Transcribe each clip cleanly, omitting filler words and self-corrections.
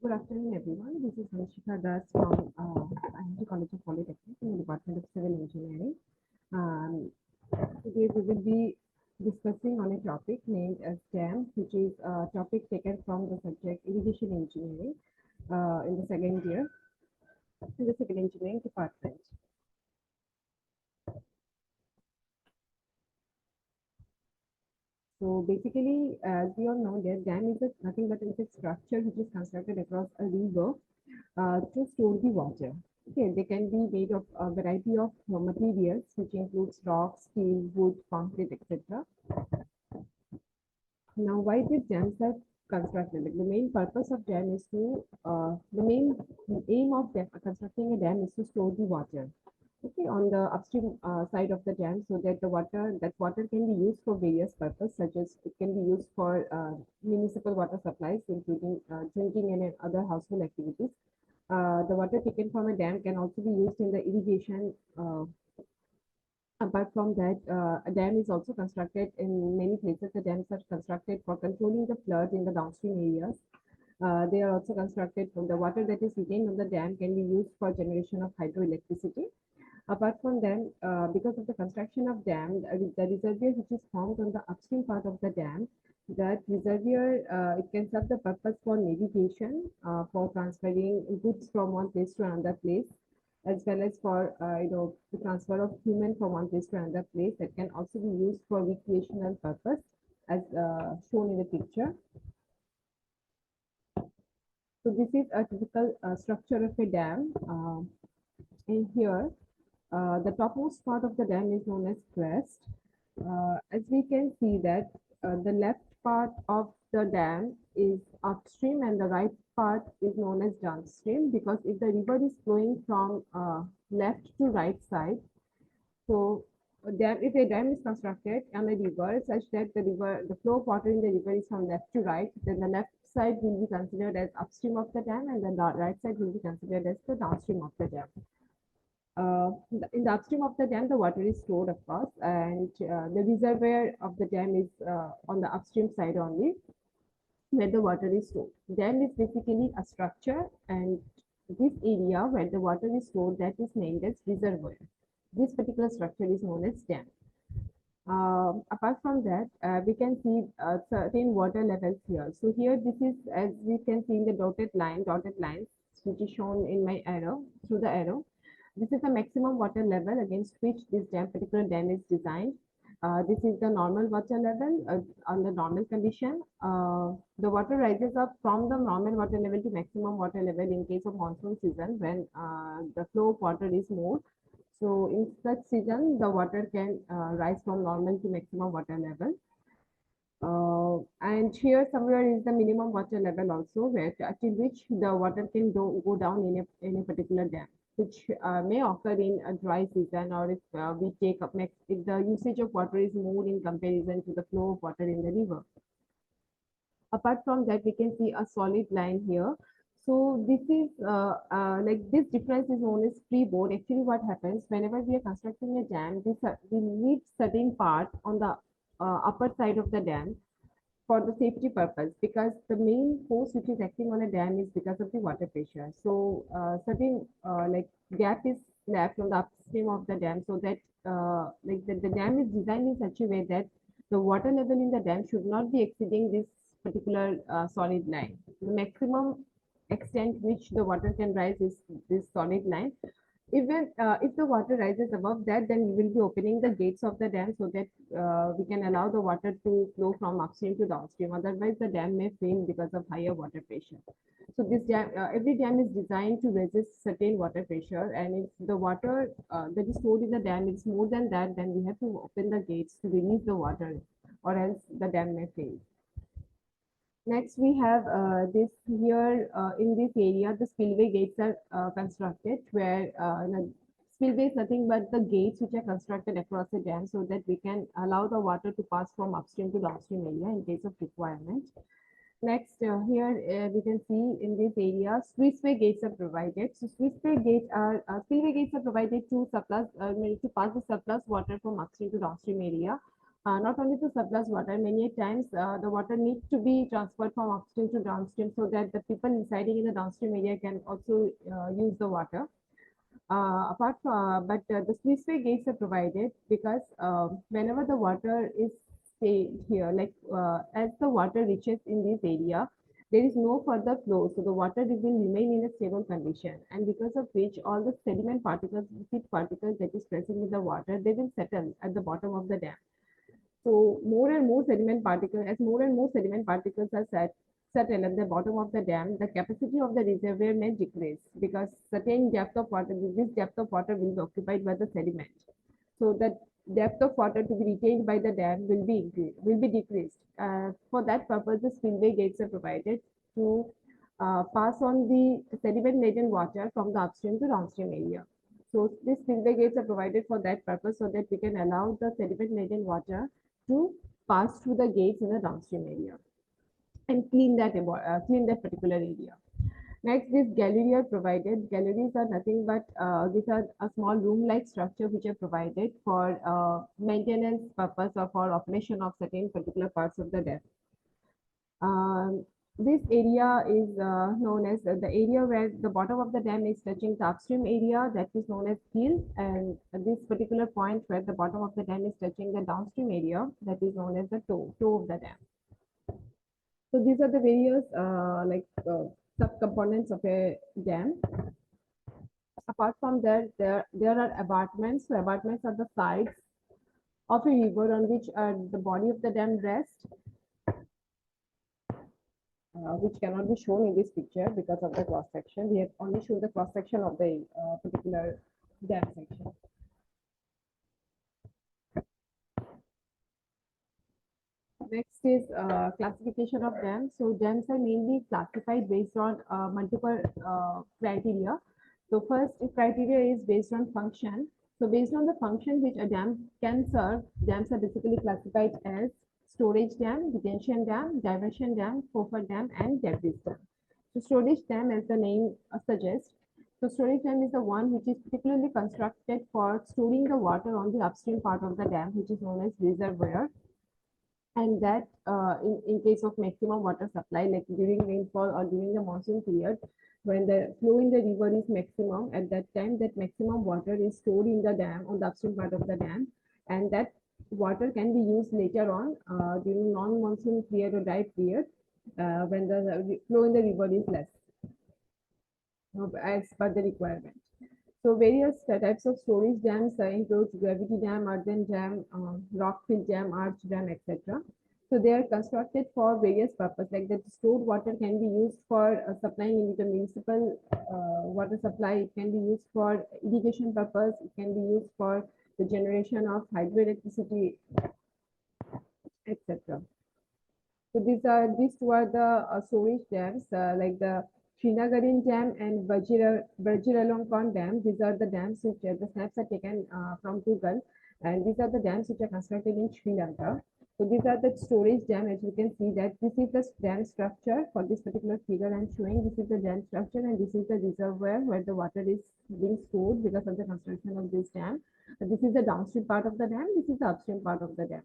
Good afternoon, everyone. This is Bahnisikha from IIMT College of Polytechnic in the Department of Civil Engineering. Um, Today we will be discussing on a topic named as dam, which is a topic taken from the subject irrigation engineering in the second year in the civil engineering department. So basically, as we all know, that dam is nothing but it's a structure which is constructed across a river to store the water. Okay, they can be made of a variety of materials, which includes rock, steel, wood, concrete, etc. Now, why did dams are constructed? Like the main purpose of dam is to, the main aim of constructing a dam is to store the water. Okay, on the upstream side of the dam, so that that water can be used for various purposes, such as it can be used for municipal water supplies, including drinking and other household activities. The water taken from a dam can also be used in the irrigation. Apart from that, a dam is also constructed in many places. The dams are constructed for controlling the flood in the downstream areas. They are also constructed from the water that is retained on the dam can be used for generation of hydroelectricity. Apart from them, because of the construction of dam, the reservoir which is formed on the upstream part of the dam, that reservoir it can serve the purpose for navigation, for transferring goods from one place to another place, as well as for the transfer of human from one place to another place. That can also be used for recreational purpose, as shown in the picture. So this is a typical structure of a dam. In here, the topmost part of the dam is known as crest. As we can see that the left part of the dam is upstream and the right part is known as downstream, because if the river is flowing from left to right side, so if a dam is constructed on a river such that the flow of water in the river is from left to right, then the left side will be considered as upstream of the dam and the right side will be considered as the downstream of the dam. In the upstream of the dam, the water is stored, of course, and the reservoir of the dam is on the upstream side only, where the water is stored. Dam is basically a structure, and this area where the water is stored, that is named as reservoir. This particular structure is known as dam. Apart from that, we can see certain water levels here. So here, this is, as we can see in the dotted lines, which is shown in my arrow, through the arrow. This is the maximum water level against which this particular dam is designed. This is the normal water level under normal condition. The water rises up from the normal water level to maximum water level in case of monsoon season, when the flow of water is more. So in such season, the water can rise from normal to maximum water level. And here somewhere is the minimum water level also, where until which the water can go down in a particular dam, which may occur in a dry season, or if we take up next, if the usage of water is more in comparison to the flow of water in the river. Apart from that, we can see a solid line here. So this is like this difference is known as freeboard. Actually, what happens whenever we are constructing a dam, we need certain part on the upper side of the dam for the safety purpose, because the main force which is acting on a dam is because of the water pressure. So certain like gap is left on the upstream of the dam, so that like the dam is designed in such a way that the water level in the dam should not be exceeding this particular solid line. The maximum extent which the water can rise is this solid line. Even if the water rises above that, then we will be opening the gates of the dam, so that we can allow the water to flow from upstream to downstream. Otherwise, the dam may fail because of higher water pressure. So every dam is designed to resist certain water pressure, and if the water that is stored in the dam is more than that, then we have to open the gates to release the water, or else the dam may fail. Next, we have this here in this area, the spillway gates are constructed, where spillway is nothing but the gates which are constructed across the dam, so that we can allow the water to pass from upstream to downstream area in case of requirement. Next, here we can see in this area, sluiceway gates are provided. So spillway gates are provided to to pass the surplus water from upstream to downstream area. not only to surplus water, many times the water needs to be transferred from upstream to downstream so that the people residing in the downstream area can also use the water. Apart from, the sluiceway gates are provided because whenever the water is stay here, like as the water reaches in this area, there is no further flow, so the water will remain in a stable condition, and because of which all the sediment particles, heat particles that is present in the water, they will settle at the bottom of the dam. So more and more sediment particles, as more and more sediment particles are settled at the bottom of the dam, the capacity of the reservoir may decrease because certain depth of water, this depth of water will be occupied by the sediment. So the depth of water to be retained by the dam will be decreased. For that purpose, the spillway gates are provided to pass on the sediment-laden water from the upstream to downstream area. So these spillway gates are provided for that purpose so that we can allow the sediment-laden water to pass through the gates in the downstream area and clean that particular area. Next, these gallery are provided. Galleries are nothing but these are a small room-like structure which are provided for maintenance purpose or for operation of certain particular parts of the dam. This area is known as the area where the bottom of the dam is touching the upstream area, that is known as keel, and this particular point where the bottom of the dam is touching the downstream area, that is known as the toe of the dam. So these are the various subcomponents of a dam. Apart from that, there are abutments. So abutments are the sides of a river on which the body of the dam rests, which cannot be shown in this picture because of the cross section. We have only shown the cross section of the particular dam section. Next is classification of dams. So dams are mainly classified based on multiple criteria. So first criteria is based on function. So based on the function which a dam can serve, dams are basically classified as storage dam, detention dam, diversion dam, coffer dam, and debris dam. So storage dam, as the name suggests, so storage dam is the one which is particularly constructed for storing the water on the upstream part of the dam, which is known as reservoir. And that in case of maximum water supply, like during rainfall or during the monsoon period, when the flow in the river is maximum, at that time that maximum water is stored in the dam on the upstream part of the dam, and that water can be used later on during non-monsoon period or dry period when the flow in the river is less as per the requirement. So various types of storage dams include gravity dam, earthen dam, rock fill dam, arch dam, etc. So they are constructed for various purposes. Like the stored water can be used for supplying in the municipal water supply. It can be used for irrigation purpose. It can be used for the generation of hydroelectricity, etc. So these two are the storage dams, like the Srinagarin Dam and Vajiralongkorn Dam. These are the dams which the snaps are taken from Google, and these are the dams which are constructed in Sri Lanka. So these are the storage dam. As you can see that this is the dam structure for this particular figure I'm showing. This is the dam structure, and this is the reservoir where the water is being stored because of the construction of this dam. This is the downstream part of the dam. This is the upstream part of the dam.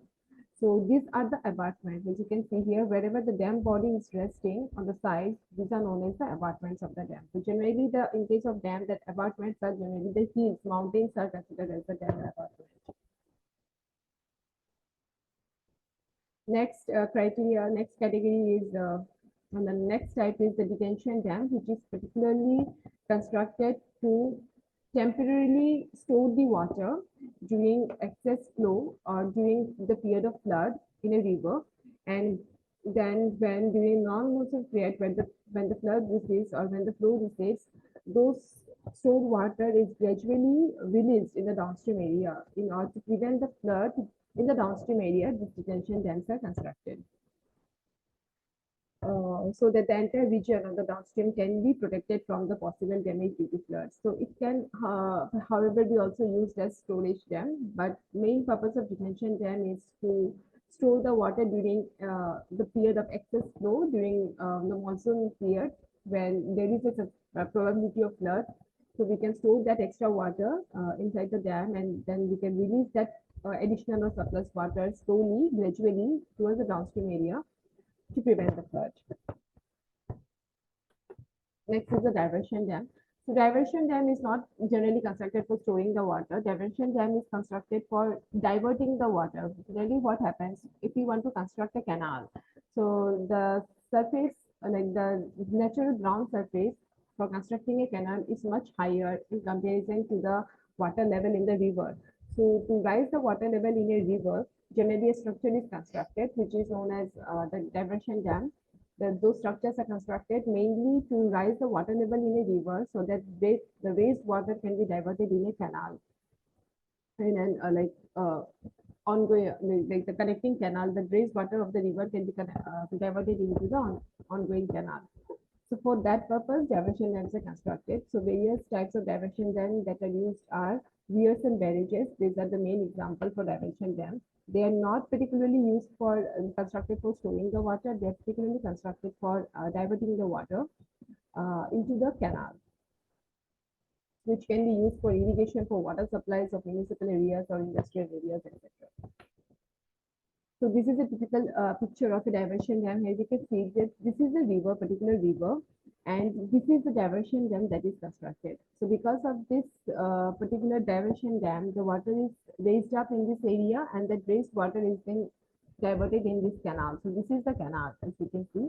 So these are the abutments, as you can see here, wherever the dam body is resting on the sides, these are known as the abutments of the dam. So generally, in case of dam, that abutments are generally the hills, mountains are considered as the dam abutment. Next next category is, and the next type is the detention dam, which is particularly constructed to temporarily store the water during excess flow or during the period of flood in a river, and then when during non-monsoon period, when the flood recedes or when the flow recedes, those stored water is gradually released in the downstream area in order to prevent the flood in the downstream area. These detention dams are constructed. So that the entire region of the downstream can be protected from the possible damage due to floods. So it can, however, be also used as storage dam, but main purpose of detention dam is to store the water during the period of excess flow during the monsoon period when there is a probability of flood. So we can store that extra water inside the dam, and then we can release that additional or surplus water slowly, gradually towards the downstream area to prevent the flood. Next is the diversion dam. So diversion dam is not generally constructed for storing the water. Diversion dam is constructed for diverting the water. Generally, what happens if you want to construct a canal? So the surface, like the natural ground surface for constructing a canal is much higher in comparison to the water level in the river. So to rise the water level in a river, generally a structure is constructed, which is known as the diversion dam. Those structures are constructed mainly to rise the water level in a river so that the raised water can be diverted in a canal. And then ongoing, like the connecting canal, the raised water of the river can be diverted into the ongoing canal. So for that purpose, diversion dams are constructed. So various types of diversion dams that are used are weirs and barrages. These are the main example for diversion dams. They are not particularly used for constructed for storing the water. They are particularly constructed for diverting the water into the canal, which can be used for irrigation for water supplies of municipal areas or industrial areas, etc. So this is a typical picture of a diversion dam. Here you can see that this is a river, particular river, and this is the diversion dam that is constructed. So because of this particular diversion dam, the water is raised up in this area, and that raised water is then diverted in this canal. So this is the canal, as you can see.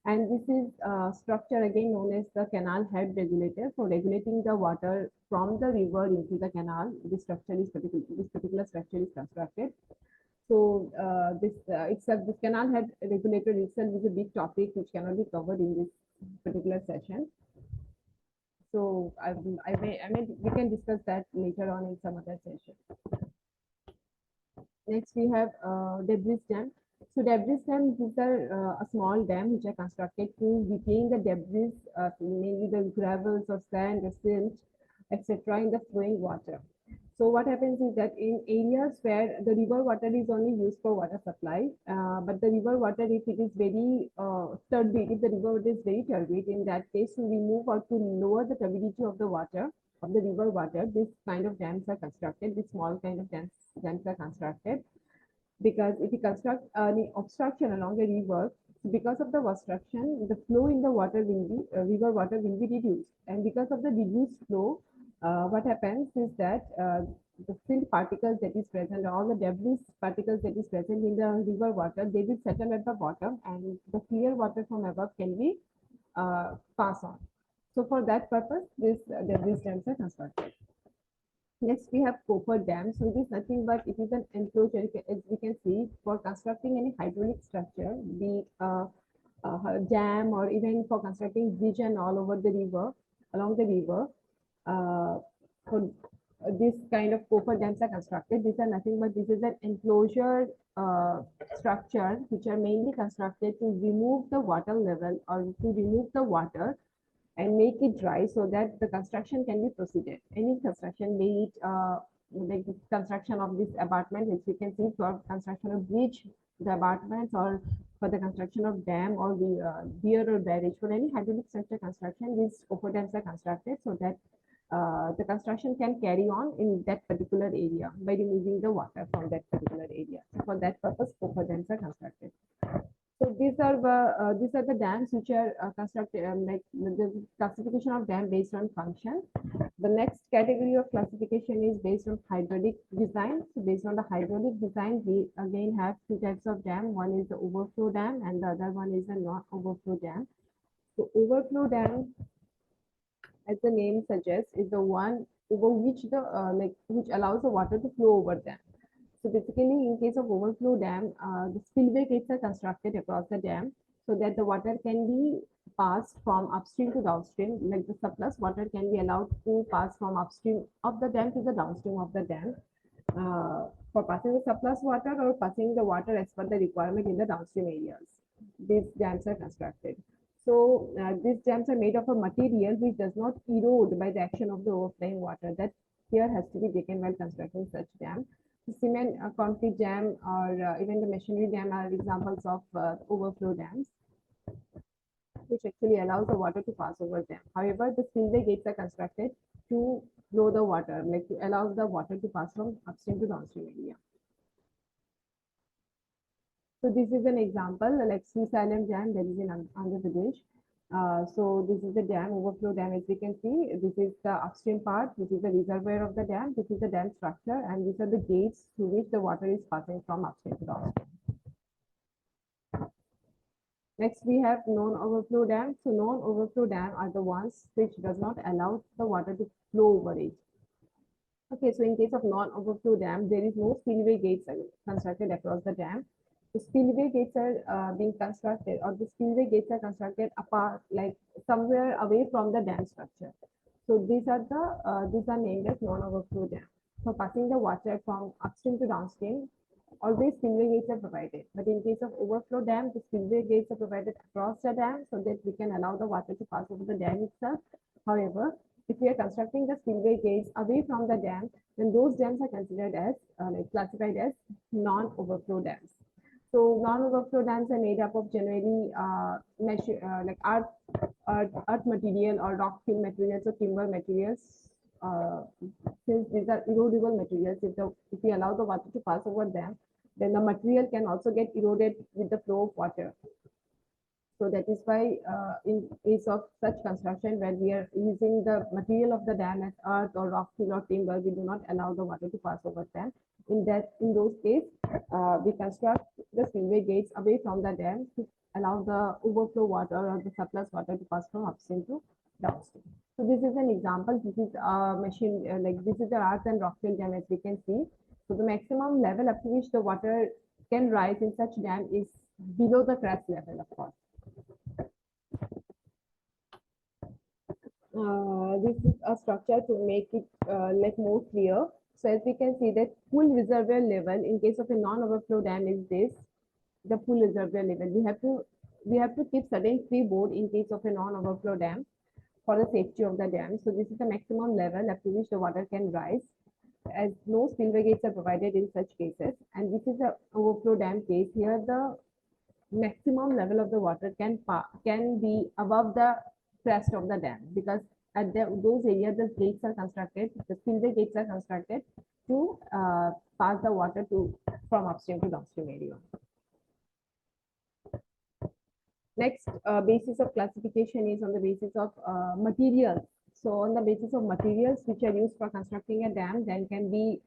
And this is structure again known as the canal head regulator for regulating the water from the river into the canal. This particular structure is constructed. So this canal head regulator itself is a big topic which cannot be covered in this particular session. So we can discuss that later on in some other session. Next we have debris dam. So debris dams, these are a small dam which are constructed to retain the debris, mainly the gravels or sand or silt, etc. in the flowing water. So what happens is that in areas where the river water is only used for water supply, but the river water, if it is very turbid, if the river water is very turbid, in that case, to remove or to lower the turbidity of the water, of the river water, this kind of dams are constructed, this small kind of dams are constructed. Because if you construct any obstruction along a river, because of the obstruction, the flow in the water will be, river water will be reduced. And because of the reduced flow, what happens is that the silt particles that is present, all the debris particles that is present in the river water, they will settle at the bottom, and the clear water from above can be passed on. So for that purpose, this debris dams are constructed. Next, we have Coffer Dam. So it is nothing but it is an enclosure, as we can see, for constructing any hydraulic structure, be it a dam or even for constructing bridge and all over the river, along the river. For this kind of coffer dams are constructed. These are nothing but this is an enclosure structure which are mainly constructed to remove the water level or to remove the water and make it dry so that the construction can be proceeded. Any construction, be it like the construction of this apartment, which we can see for construction of bridge, the apartments, or for the construction of dam or the weir or barrage. For any hydraulic structure construction, these coffer dams are constructed so that the construction can carry on in that particular area by removing the water from that particular area. So for that purpose, coffer dams are constructed. So these are the dams which are constructed, like the classification of dam based on function. The next category of classification is based on hydraulic design. So based on the hydraulic design, we again have two types of dam. One is the overflow dam and the other one is the non-overflow dam. So overflow dam, as the name suggests, is the one over which the which allows the water to flow over them. So basically, in case of overflow dam, the spillway gates are constructed across the dam so that the water can be passed from upstream to downstream. Like the surplus water can be allowed to pass from upstream of the dam to the downstream of the dam for passing the surplus water or passing the water as per the requirement in the downstream areas. These dams are constructed. So these dams are made of a material which does not erode by the action of the overflowing water. That care has to be taken while constructing such dam. The cement, concrete dam, or even the machinery dam are examples of overflow dams, which actually allows the water to pass over them. However, the spillway gates are constructed to flow the water, like to allow the water to pass from upstream to downstream area. So this is an example, like Srisalam Dam that is in Andhra Pradesh. So this is the dam, overflow dam, as we can see. This is the upstream part. This is the reservoir of the dam. This is the dam structure, and these are the gates through which the water is passing from upstream to downstream. Next, we have non-overflow dams. So non-overflow dam are the ones which does not allow the water to flow over it. Okay, so in case of non-overflow dam, there is no spillway gates constructed across the dam. The spillway gates are being constructed, or the spillway gates are constructed apart, like somewhere away from the dam structure. So these are named as non-overflow dam. For passing the water from upstream to downstream, always spillway gates are provided. But in case of overflow dam, the spillway gates are provided across the dam so that we can allow the water to pass over the dam itself. However, if we are constructing the spillway gates away from the dam, then those dams are considered as classified as non-overflow dams. So non-overflow dams are made up of generally like earth material or rock fill materials or timber materials. Uh, since these are erodible materials, if we allow the water to pass over them, then the material can also get eroded with the flow of water. So that is why in case of such construction, when we are using the material of the dam as earth or rock fill or timber, we do not allow the water to pass over them. In those cases, we construct the spillway gates away from the dam to allow the overflow water or the surplus water to pass from upstream to downstream. So this is an example. This is a machine, like this is the earth and rock fill dam, as we can see. So the maximum level up to which the water can rise in such dam is below the crest level, of course. This is a structure to make it like more clear. So as we can see that full reservoir level in case of a non-overflow dam is this, the full reservoir level. We have to keep certain freeboard in case of a non-overflow dam for the safety of the dam. So this is the maximum level up to which the water can rise, as no spillway gates are provided in such cases. And this is a overflow dam case. Here the maximum level of the water can be above the crest of the dam, because at those areas the gates are constructed, the spillway gates are constructed to pass the water from upstream to downstream area. Next, basis of classification is on the basis of materials. So on the basis of materials which are used for constructing a dam, then can be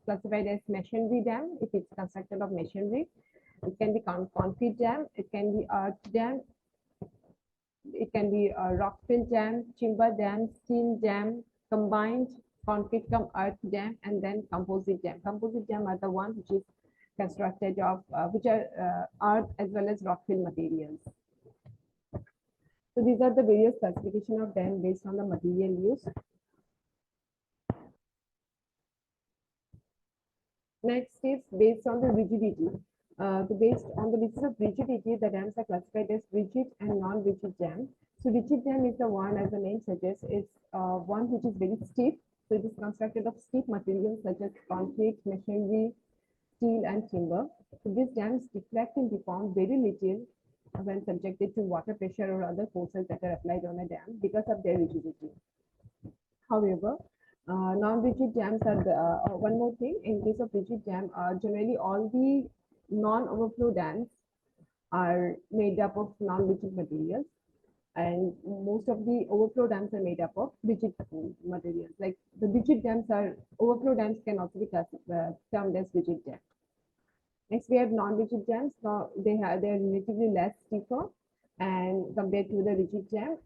classified as masonry dam if it's constructed of masonry. It can be concrete dam, it can be earth dam, it can be a rock fill dam, timber dam, steel dam, combined concrete cum earth dam, and then composite dam. Composite dam are the ones which is constructed of which are earth as well as rock fill materials. So these are the various classification of dam based on the material used. Next is based on the rigidity. Based on the basis of rigidity, the dams are classified as rigid and non-rigid dam. So rigid dam is the one, as the name suggests, is one which is very stiff. So it is constructed of stiff materials such as concrete, masonry, steel, and timber. So these dams deflect and deform very little when subjected to water pressure or other forces that are applied on a dam because of their rigidity. However, non-rigid dams are one more thing. In case of rigid dam, generally all the non-overflow dams are made up of non-rigid materials, and most of the overflow dams are made up of rigid materials. Like the rigid dams are overflow dams can also be termed as rigid dams. Next, we have non-rigid dams. So they are relatively less stiffer and compared to the rigid dam.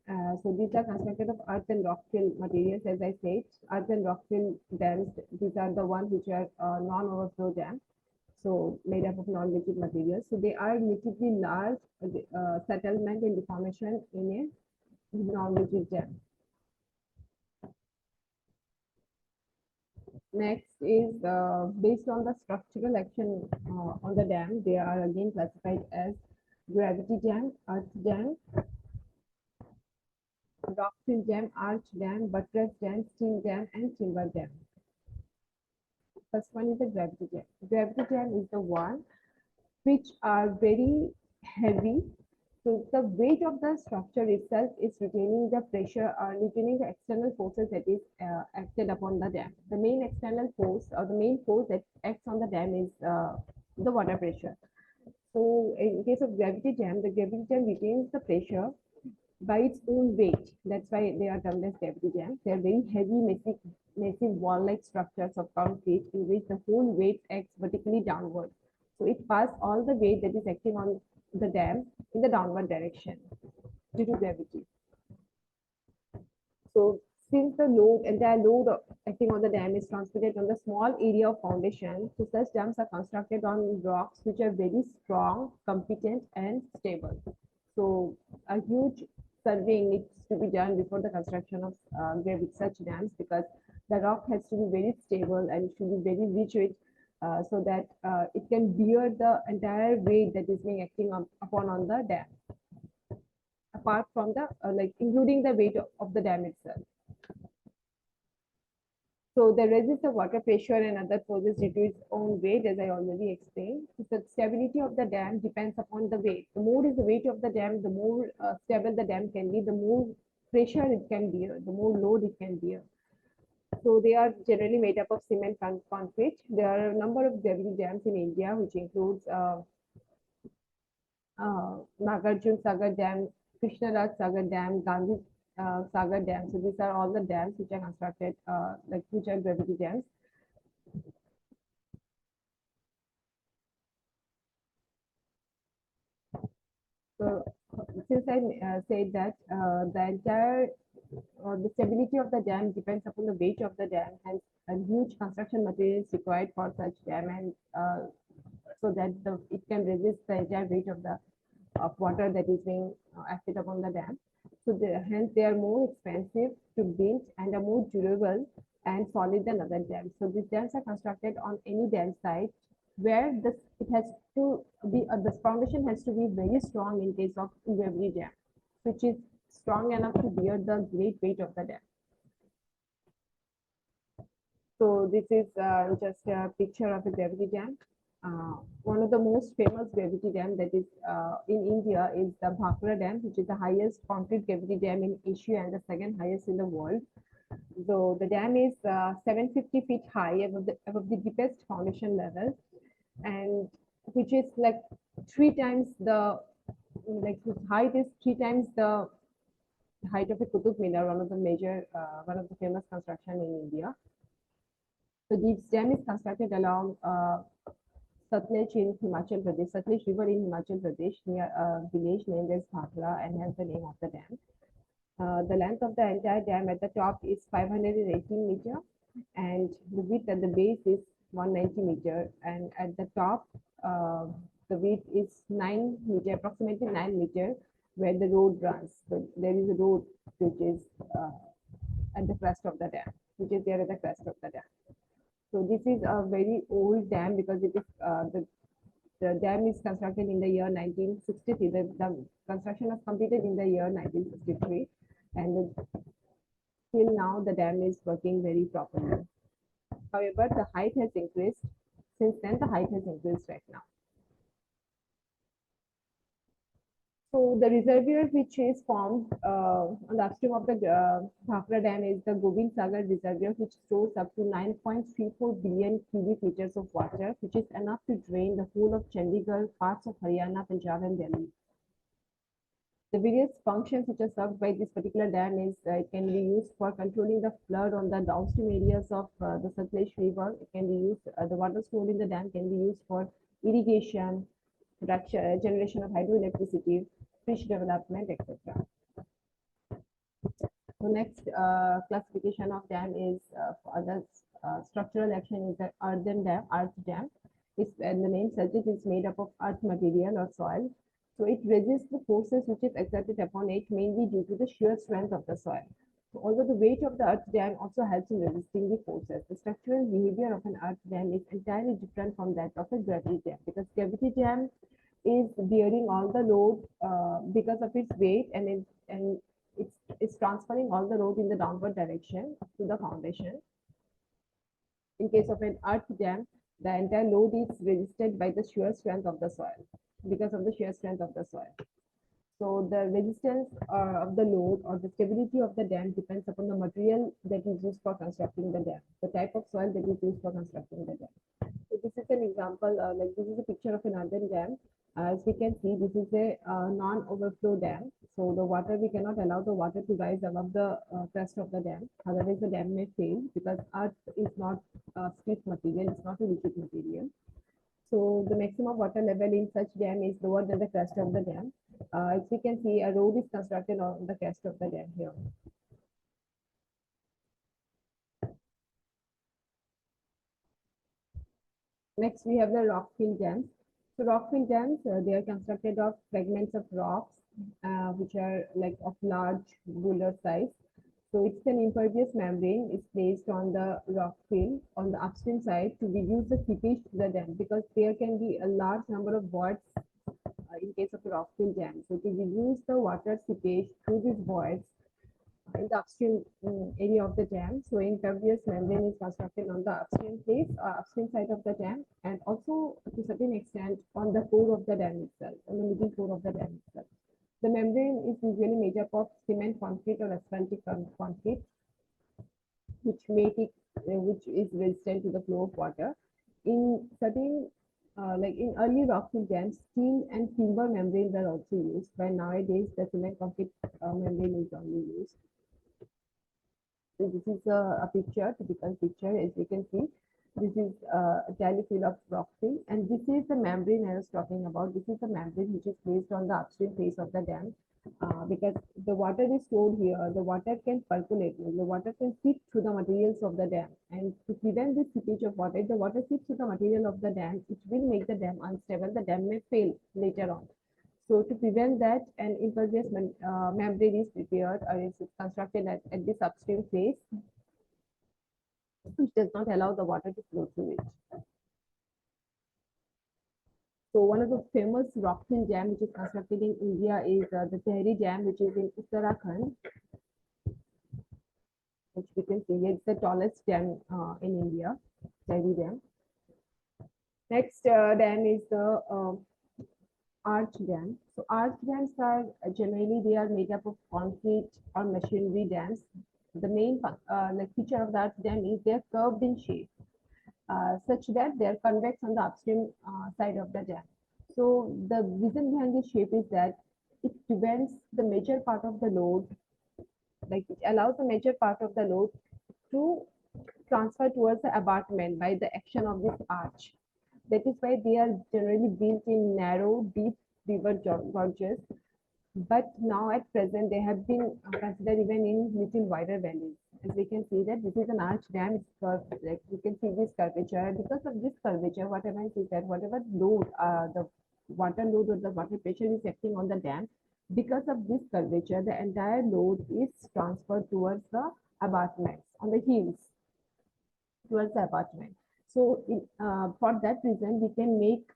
So these are constructed of earth and rock fill materials, as I said. Earth and rock fill dams, these are the ones which are non-overflow dams. So made up of non-rigid materials. So they are relatively large settlement and deformation in a non-rigid dam. Next is based on the structural action on the dam. They are again classified as gravity dam, earth dam, rock fill dam, arch dam, buttress dam, steel dam, and timber dam. First one is the gravity dam. Gravity dam is the one which are very heavy. So the weight of the structure itself is retaining the pressure or retaining the external forces that is acted upon the dam. The main external force or the main force that acts on the dam is the water pressure. So in case of gravity dam, the gravity dam retains the pressure by its own weight. That's why they are termed as gravity dams. They are very heavy, massive wall-like structures of concrete in which the whole weight acts vertically downward. So it passes all the weight that is acting on the dam in the downward direction due to gravity. So since the entire load acting on the dam is transmitted on the small area of foundation, so such dams are constructed on rocks which are very strong, competent, and stable. So a huge surveying needs to be done before the construction of with such dams, because the rock has to be very stable and should be very rigid, so that it can bear the entire weight that is being acting upon on the dam, apart from the like including the weight of the dam itself. So the resist the water pressure and other forces due to its own weight, as I already explained. The stability of the dam depends upon the weight. The more is the weight of the dam, the more stable the dam can be, the more pressure it can bear, the more load it can bear. So they are generally made up of cement and concrete. There are a number of gravity dams in India, which includes Nagarjun Sagar Dam, Krishnaraj Sagar Dam, Gandhi Sagar Dam. So these are all the dams which are constructed, like which are gravity dams. So since I said that the entire the stability of the dam depends upon the weight of the dam, hence a huge construction materials required for such dam, and so that it can resist the entire weight of the water that is being acted upon the dam. So hence they are more expensive to build and are more durable and solid than other dams. So these dams are constructed on any dam site where this it has to be the foundation has to be very strong in case of gravity dam, which is strong enough to bear the great weight of the dam. So this is just a picture of a gravity dam. One of the most famous gravity dam that is in India is the Bhakra Dam, which is the highest concrete gravity dam in Asia and the second highest in the world. So the dam is 750 feet high above the deepest foundation level, and which is like three times the like its height is three times the height of a Qutub Minar, one of the famous construction in India. So this dam is constructed along Satluj in Himachal Pradesh, Satluj River in Himachal Pradesh, near a village named as Bhakra, and hence the name of the dam. The length of the entire dam at the top is 518 meter, and the width at the base is 190 meter, and at the top, the width is 9 meter, approximately 9 meter, where the road runs. So there is a road which is at the crest of the dam, which is there at the crest of the dam. So this is a very old dam because it is the dam is constructed in the year 1963. The construction was completed in the year 1963, and till now the dam is working very properly. However, the height has increased. Since then, the height has increased right now. So the reservoir which is formed on the upstream of the Bhakra Dam is the Gobind Sagar Reservoir, which stores up to 9.34 billion cubic meters of water, which is enough to drain the whole of Chandigarh, parts of Haryana, Punjab, and Delhi. The various functions which are served by this particular dam is it can be used for controlling the flood on the downstream areas of the Satluj River. It can be used, the water stored in the dam can be used for irrigation, production, generation of hydroelectricity, fish development, etc. So next classification of dam is for the structural action is the earthen dam, earth dam. It's, and the name suggests it's made up of earth material or soil. So it resists the forces which is exerted upon it mainly due to the shear strength of the soil. So although the weight of the earth dam also helps in resisting the forces, the structural behavior of an earth dam is entirely different from that of a gravity dam, because gravity dam is bearing all the load because of its weight, and it's transferring all the load in the downward direction to the foundation. In case of an earth dam, the entire load is resisted by the shear strength of the soil because of the shear strength of the soil. So the resistance of the load or the stability of the dam depends upon the material that is used for constructing the dam, the type of soil that is used for constructing the dam. So this is an example, like this is a picture of an earthen dam. As we can see, this is a non-overflow dam. So the water, we cannot allow the water to rise above the crest of the dam. Otherwise, the dam may fail because earth is not stiff material, it's not a liquid material. So the maximum water level in such dam is lower than the crest of the dam. As we can see, a road is constructed on the crest of the dam here. Next, we have the rock-fill dams. So rock-fill dams, they are constructed of fragments of rocks, which are like of large boulder size. So it's an impervious membrane is placed on the rock fill on the upstream side to reduce the seepage to the dam, because there can be a large number of voids in case of a rock fill dam. So to reduce the water seepage through these voids in the upstream area of the dam, so impervious membrane is constructed on the upstream place, upstream side of the dam, and also to certain extent on the core of the dam itself, on the middle core of the dam itself. The membrane is usually made up of cement concrete or asphaltic concrete, which is resistant to the flow of water. In certain, like in early rockfill dams, steel and timber membranes are also used, but nowadays the cement concrete membrane is only used. So this is a picture, typical picture, as you can see. This is a tally fill of rockfill, and this is the membrane I was talking about. This is the membrane which is placed on the upstream face of the dam, because the water is stored here. The water can percolate, the water can seep through the materials of the dam, and to prevent this seepage of water, if the water seeps through the material of the dam, it will make the dam unstable. The dam may fail later on. So to prevent that, an impervious membrane is prepared or is constructed at this upstream face, which does not allow the water to flow through it. So one of the famous rockfill dam which is constructed in India is the Tehri Dam, which is in Uttarakhand, which we can see it's the tallest dam in India, Tehri Dam. Next dam is the arch dam. So arch dams are generally they are made up of concrete or machinery dams. The main like feature of the arch dam is they are curved in shape, such that they are convex on the upstream side of the dam. So the reason behind this shape is that it prevents the major part of the load, like it allows the major part of the load to transfer towards the abutment by the action of this arch. That is why they are generally built in narrow, deep river gorges. But now at present, they have been considered even in little wider valleys. As we can see that this is an arch dam, it's curved, like you can see this curvature. Because of this curvature, what happens is that whatever load, the water load or the water pressure is acting on the dam, because of this curvature, the entire load is transferred towards the abutments on the hills, towards the apartment. So for that reason, we can make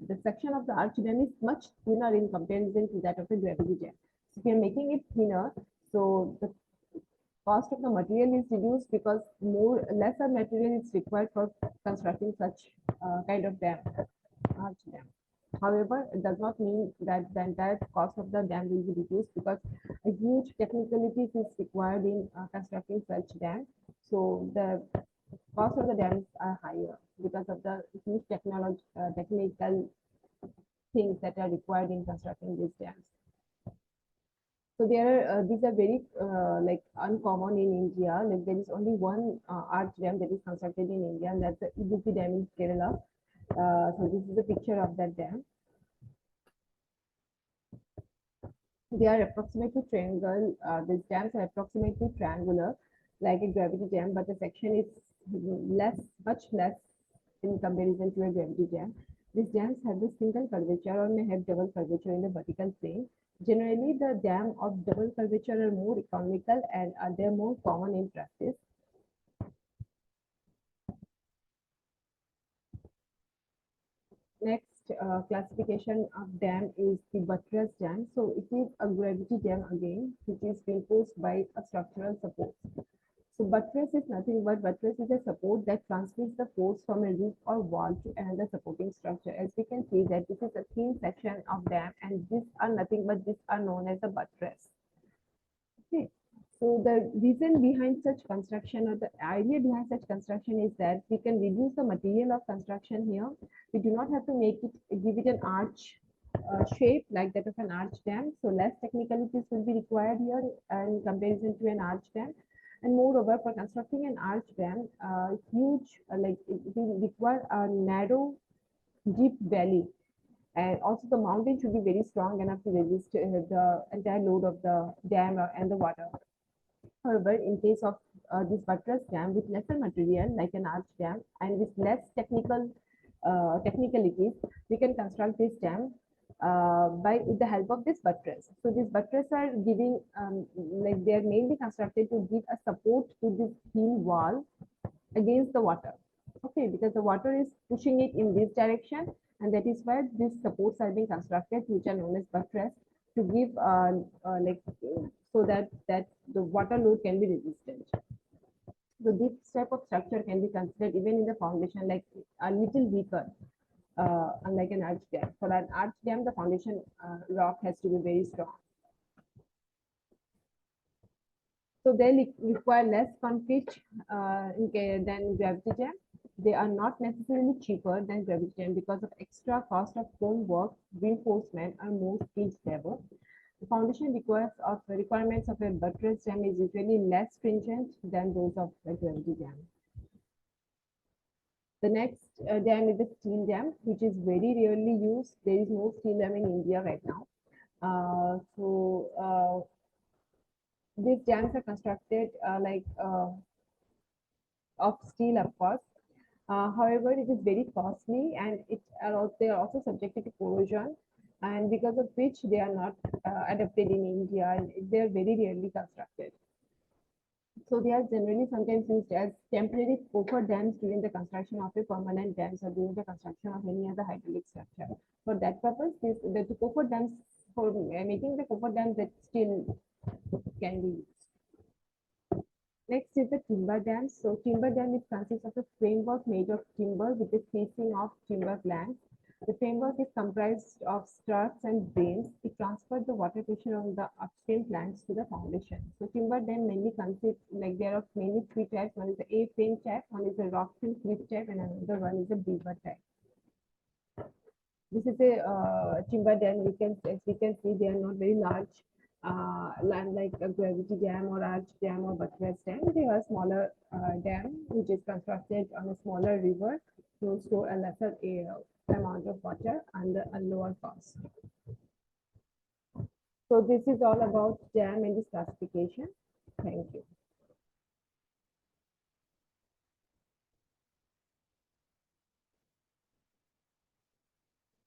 the section of the arch dam is much thinner in comparison to that of the gravity dam. So we are making it thinner, so the cost of the material is reduced because lesser material is required for constructing such kind of dam, arch dam. However, it does not mean that the entire cost of the dam will be reduced, because a huge technicalities is required in constructing such dam. So the cost of the dams are higher because of the huge technical things that are required in constructing these dams. So these are very like uncommon in India. Like there is only one arch dam that is constructed in India, and that's the Idukki Dam in Kerala. So this is a picture of that dam. They are approximately triangle. These dams are approximately triangular, like a gravity dam, but the section is much less in comparison to a gravity dam. These dams have a single curvature or may have double curvature in the vertical plane. Generally, the dam of double curvature are more economical and they're more common in practice. Next classification of dam is the buttress dam. So it is a gravity dam again, which is reinforced by a structural support. So buttress is a support that transmits the force from a roof or wall to another supporting structure. As we can see that this is a thin section of dam, and these are nothing but these are known as the buttress. Okay. So the reason behind such construction, or the idea behind such construction, is that we can reduce the material of construction here. We do not have to make it, give it an arch shape like that of an arch dam. So less technicalities will be required here in comparison to an arch dam. And moreover, for constructing an arch dam, huge, like it will require a narrow, deep valley, and also the mountain should be very strong enough to resist the entire load of the dam and the water. However, in case of this buttress dam with lesser material like an arch dam and with less technicalities, we can construct this dam by with the help of this buttress. So these buttress are giving like they are mainly constructed to give a support to this thin wall against the water. Okay, because the water is pushing it in this direction, and that is why these supports are being constructed, which are known as buttress, to give like so that the water load can be resistant. So this type of structure can be considered even in the foundation, like a little weaker, unlike an arch dam. For an arch dam, the foundation rock has to be very strong. So they require less concrete than gravity dam. They are not necessarily cheaper than gravity dam because of extra cost of homework, reinforcement, and more skilled labor. The foundation requirements of a buttress dam is usually less stringent than those of a gravity dam. The next dam is the steel dam, which is very rarely used. There is no steel dam in India right now. These dams are constructed of steel, of course. However, it is very costly, and they are also subjected to corrosion, and because of which they are not adapted in India, and they are very rarely constructed. So they are generally sometimes used as temporary coffer dams during the construction of a permanent dams or during the construction of any other hydraulic structure. For that purpose, the coffer dams, for making the coffer dams, that still can be used. Next is the timber dam. So timber dam consists of a framework made of timber with a spacing of timber planks. The framework is comprised of struts and beams. It transfers the water pressure on the upstream planks to the foundation. So timber dam mainly consists, like there are mainly three types. One is the A-frame type, one is the rock fill cliff type, and another one is the beaver type. This is a timber dam. As we can see, they are not very large. Land like a gravity dam or arch dam or buttress dam. They are smaller dam which is constructed on a smaller river to store a lesser amount of water under a lower cost. So this is all about dam and its classification. Thank you.